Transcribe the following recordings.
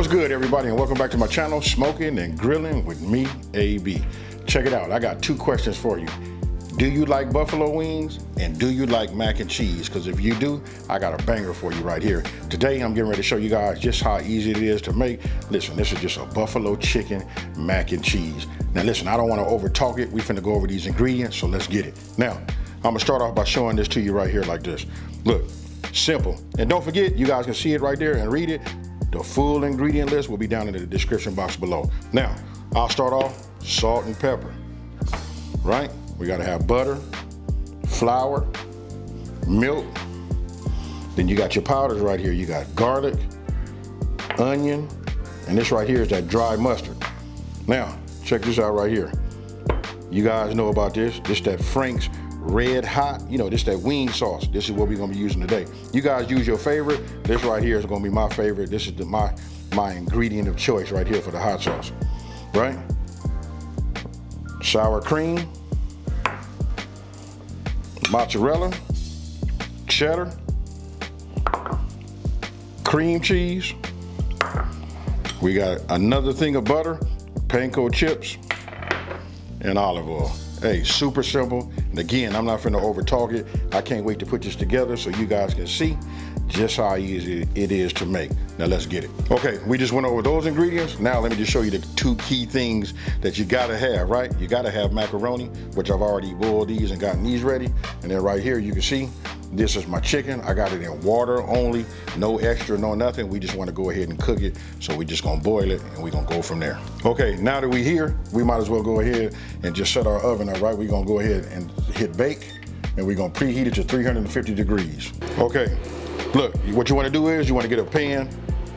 What's good, everybody, and welcome back to my channel, Smoking and Grilling with me, AB. Check it out. I got two questions for you. Do you like buffalo wings, and do you like mac and cheese? Because if you do, I got a banger for you right here. Today, I'm getting ready to show you guys just how easy it is to make. Listen, this is just a buffalo chicken mac and cheese. Now listen, I don't want to over talk it. We finna go over these ingredients, so let's get it. Now, I'm gonna start off by showing this to you right here like this. Look, simple. And don't forget, you guys can see it right there and read it. The full ingredient list will be down in the description box below. Now, I'll start off salt and pepper, right? We gotta have butter, flour, milk. Then you got your powders right here. You got garlic, onion, and this right here is that dry mustard. Now, check this out right here. You guys know about this. This that Frank's Red Hot, you know, this that wing sauce. This is what we're gonna be using today. You guys use your favorite. This right here is gonna be my favorite. This is my ingredient of choice right here for the hot sauce, right? Sour cream, mozzarella, cheddar, cream cheese. We got another thing of butter, panko chips, and olive oil. Hey, super simple. And again, I'm not finna over talk it. I can't wait to put this together so you guys can see just how easy it is to make. Now let's get it. Okay, we just went over those ingredients. Now let me just show you the two key things that you gotta have, right? You gotta have macaroni, which I've already boiled these and gotten these ready. And then right here, you can see, this is my chicken. I got it in water only, no extra, no nothing. We just wanna go ahead and cook it. So we just gonna boil it and we gonna go from there. Okay, now that we here, we might as well go ahead and just set our oven up, right? We gonna go ahead and hit bake and we gonna preheat it to 350 degrees. Okay, look, what you wanna do is you wanna get a pan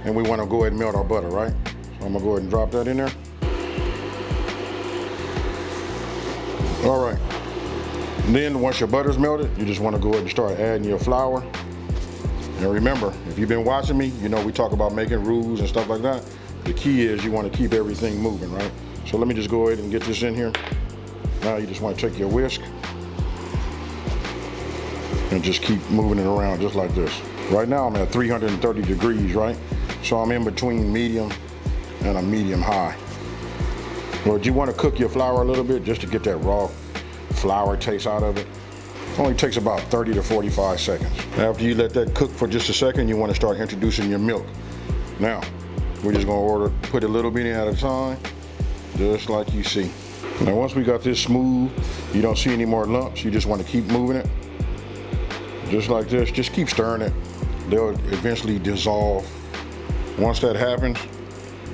and we wanna go ahead and melt our butter, right? So I'm gonna go ahead and drop that in there. All right. And then once your butter's melted, you just want to go ahead and start adding your flour. And remember, if you've been watching me, you know we talk about making roux and stuff like that. The key is you want to keep everything moving, right? So let me just go ahead and get this in here. Now you just want to take your whisk and just keep moving it around just like this. Right now I'm at 330 degrees, right? So I'm in between medium and a medium high. But you want to cook your flour a little bit just to get that raw flour taste out of it. Only takes about 30 to 45 seconds. After you let that cook for just a second, you want to start introducing your milk. Now, we're just gonna put a little bit in at a time, just like you see. Now, once we got this smooth, you don't see any more lumps, you just want to keep moving it. Just like this, just keep stirring it. They'll eventually dissolve. Once that happens,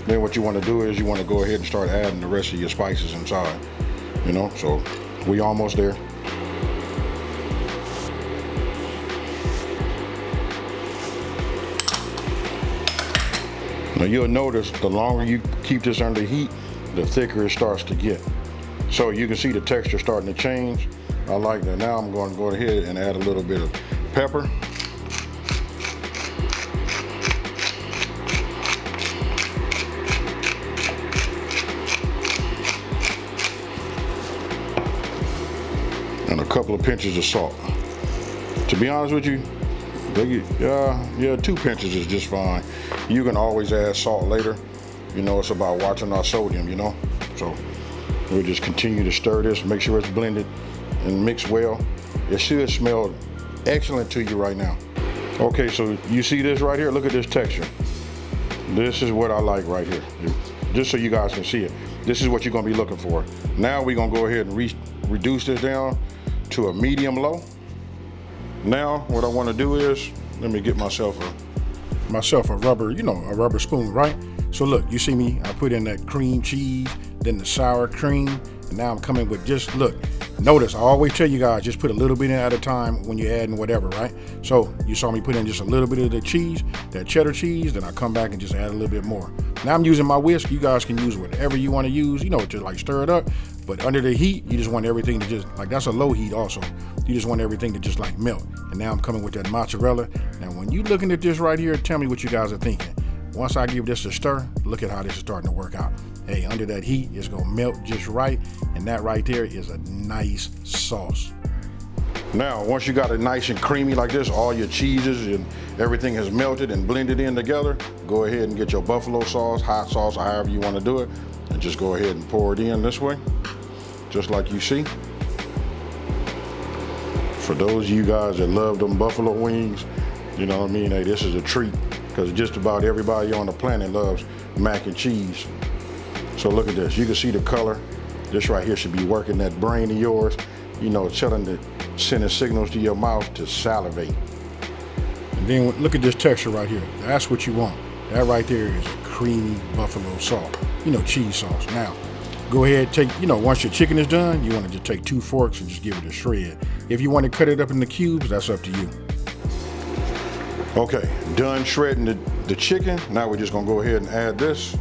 then what you want to do is you want to go ahead and start adding the rest of your spices inside. You know, so we almost there. Now you'll notice the longer you keep this under heat, the thicker it starts to get. So you can see the texture starting to change. I like that. Now I'm going to go ahead and add a little bit of pepper. And a couple of pinches of salt. To be honest with you, yeah, 2 pinches is just fine. You can always add salt later. You know, it's about watching our sodium, you know? So we'll just continue to stir this, make sure it's blended and mixed well. It should smell excellent to you right now. Okay, so you see this right here? Look at this texture. This is what I like right here. Just so you guys can see it. This is what you're gonna be looking for. Now we're gonna go ahead and reduce this down to a medium low. Now what I want to do is, let me get myself a rubber, you know, a rubber spoon, right? So look, you see me, I put in that cream cheese, then the sour cream, and now I'm coming with just, look, notice I always tell you guys, just put a little bit in at a time when you're adding whatever, right? So you saw me put in just a little bit of the cheese, that cheddar cheese, then I come back and just add a little bit more. Now I'm using my whisk. You guys can use whatever you want to use, you know, to like stir it up. But under the heat, you just want everything to just, like, that's a low heat also. You just want everything to just like melt. And now I'm coming with that mozzarella. Now when you looking at this right here, tell me what you guys are thinking. Once I give this a stir, look at how this is starting to work out. Hey, under that heat, it's gonna melt just right. And that right there is a nice sauce. Now, once you got it nice and creamy like this, all your cheeses and everything has melted and blended in together, go ahead and get your buffalo sauce, hot sauce, or however you want to do it, and just go ahead and pour it in this way, just like you see. For those of you guys that love them buffalo wings, you know what I mean, hey, this is a treat, because just about everybody on the planet loves mac and cheese. So look at this, you can see the color. This right here should be working that brain of yours, you know, sending signals to your mouth to salivate. And then look at this texture right here. That's what you want. That right there is a creamy buffalo sauce, you know, cheese sauce. Now, go ahead, once your chicken is done, you want to just take 2 forks and just give it a shred. If you want to cut it up into cubes, that's up to you. Okay, done shredding the chicken. Now we're just gonna go ahead and add this.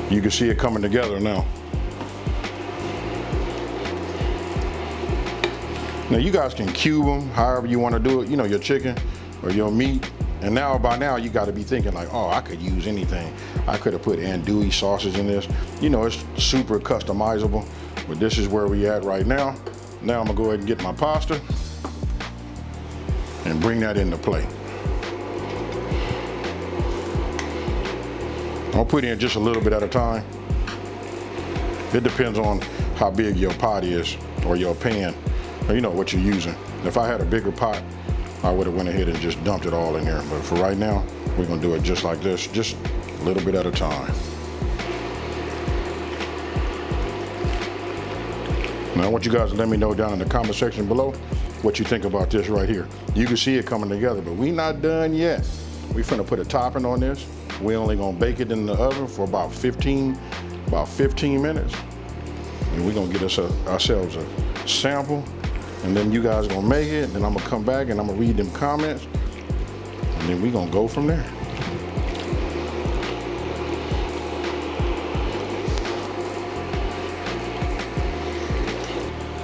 You can see it coming together now. Now you guys can cube them however you want to do it, you know, your chicken or your meat. And now, by now, you got to be thinking like, oh, I could use anything. I could have put andouille sauces in this. You know, it's super customizable, but this is where we at right now. Now I'm gonna go ahead and get my pasta and bring that into play. I'll put in just a little bit at a time. It depends on how big your pot is or your pan, or you know what you're using. If I had a bigger pot, I would have went ahead and just dumped it all in here. But for right now, we're gonna do it just like this, just a little bit at a time. Now I want you guys to let me know down in the comment section below what you think about this right here. You can see it coming together, but we not done yet. We finna put a topping on this. We only gonna bake it in the oven for about 15 minutes. And we're gonna get ourselves a sample. And then you guys are gonna make it, and then I'm gonna come back and I'm gonna read them comments, and then we're gonna go from there.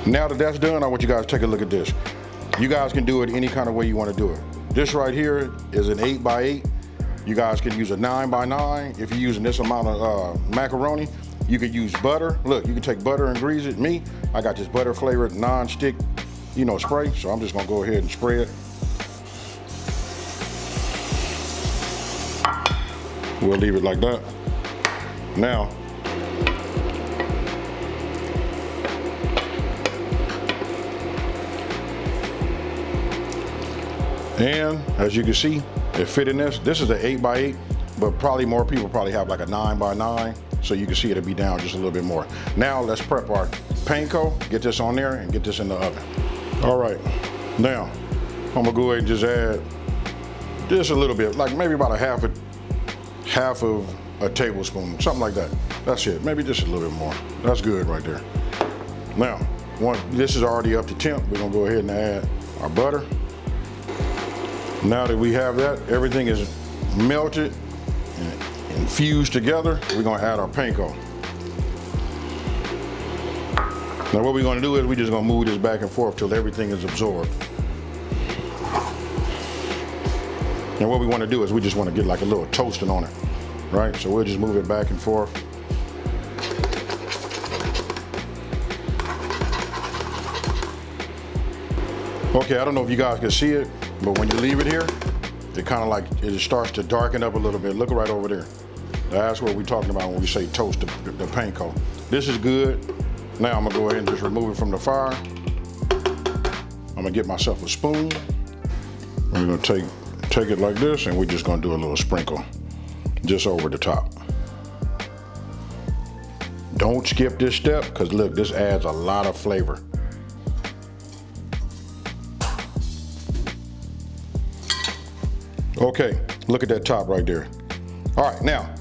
Now that that's done, I want you guys to take a look at this. You guys can do it any kind of way you want to do it. This right here is an 8x8. You guys can use a 9x9. If you're using this amount of macaroni, you could use butter. Look, you can take butter and grease it. Me, I got this butter flavored non-stick, you know, spray. So I'm just gonna go ahead and spray it. We'll leave it like that. Now, and as you can see, it fit in this. This is an 8x8, but probably more people probably have like a 9x9, so you can see it'll be down just a little bit more. Now let's prep our panko, get this on there and get this in the oven. All right, now I'm gonna go ahead and just add just a little bit, like maybe about half of a tablespoon, something like that. That's it, maybe just a little bit more. That's good right there. Now, this is already up to temp, we're gonna go ahead and add our butter. Now that we have that, everything is melted and infused together, we're gonna add our panko. Now what we're gonna do is we're just gonna move this back and forth till everything is absorbed. And what we wanna do is we just wanna get like a little toasting on it, right? So we'll just move it back and forth. Okay, I don't know if you guys can see it, but when you leave it here, it kind of like, it starts to darken up a little bit. Look right over there. That's what we're talking about when we say toast the panko. This is good. Now I'm gonna go ahead and just remove it from the fire. I'm gonna get myself a spoon. We're gonna take it like this, and we're just gonna do a little sprinkle just over the top. Don't skip this step, because look, this adds a lot of flavor. Okay, look at that top right there. All right, now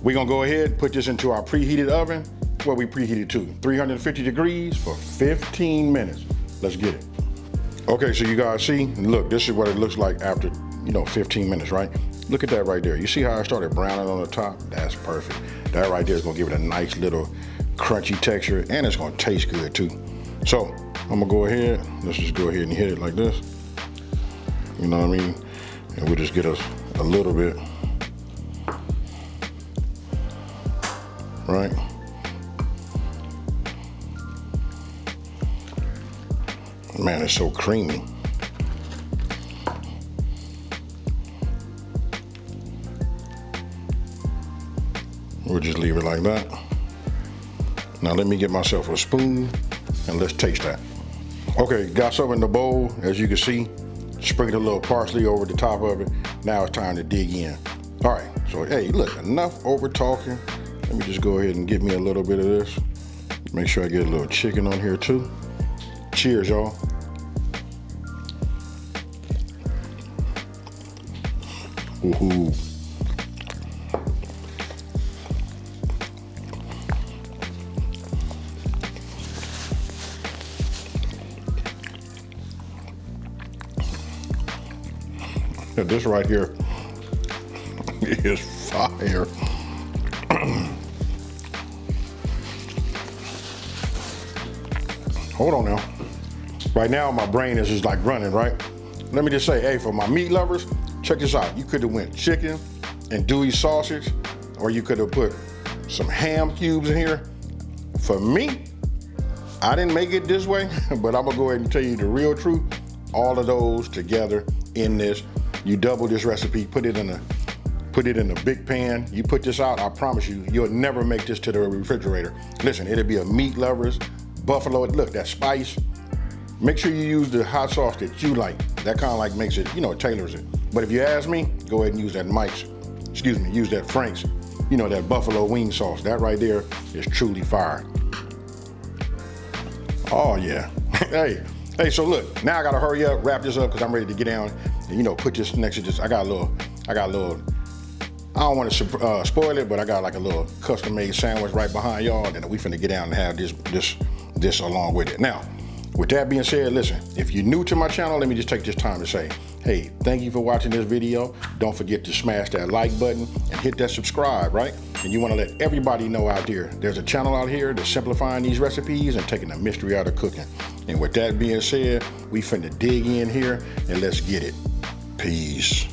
we're gonna go ahead and put this into our preheated oven, where we preheated to 350 degrees for 15 minutes. Let's get it. Okay, so you guys see, look, this is what it looks like after, 15 minutes, right? Look at that right there. You see how I started browning on the top? That's perfect. That right there is gonna give it a nice little crunchy texture, and it's gonna taste good too. So I'm gonna go ahead, let's just go ahead and hit it like this. You know what I mean? And we'll just get us a little bit right? Man, it's so creamy. We'll just leave it like that. Now let me get myself a spoon and let's taste that. Okay, got some in the bowl, as you can see. Sprinkled a little parsley over the top of it. Now it's time to dig in. All right, so hey, look, enough over talking. Let me just go ahead and get me a little bit of this. Make sure I get a little chicken on here too. Cheers, y'all. Woohoo. This right here is fire. Hold on now. Right now my brain is just like running, right? Let me just say, hey, for my meat lovers, check this out. You could have went chicken and Dewey sausage, or you could have put some ham cubes in here. For me, I didn't make it this way, but I'm gonna go ahead and tell you the real truth. All of those together in this. You double this recipe, put it in a big pan. You put this out, I promise you, you'll never make this to the refrigerator. Listen, it'll be a meat lovers, buffalo, look, that spice. Make sure you use the hot sauce that you like. That kind of like makes it, you know, it tailors it. But if you ask me, go ahead and use that use that Frank's, you know, that buffalo wing sauce. That right there is truly fire. Oh yeah. Hey, so look, now I gotta hurry up, wrap this up, because I'm ready to get down and, you know, put this next to this. I got a little, I don't want to spoil it, but I got like a little custom made sandwich right behind y'all, and we finna get down and have this along with it. Now, with that being said, listen, if you're new to my channel, let me just take this time to say, hey, thank you for watching this video. Don't forget to smash that like button and hit that subscribe, right? And you want to let everybody know out there, there's a channel out here that's simplifying these recipes and taking the mystery out of cooking. And with that being said, we finna dig in here and let's get it. Peace.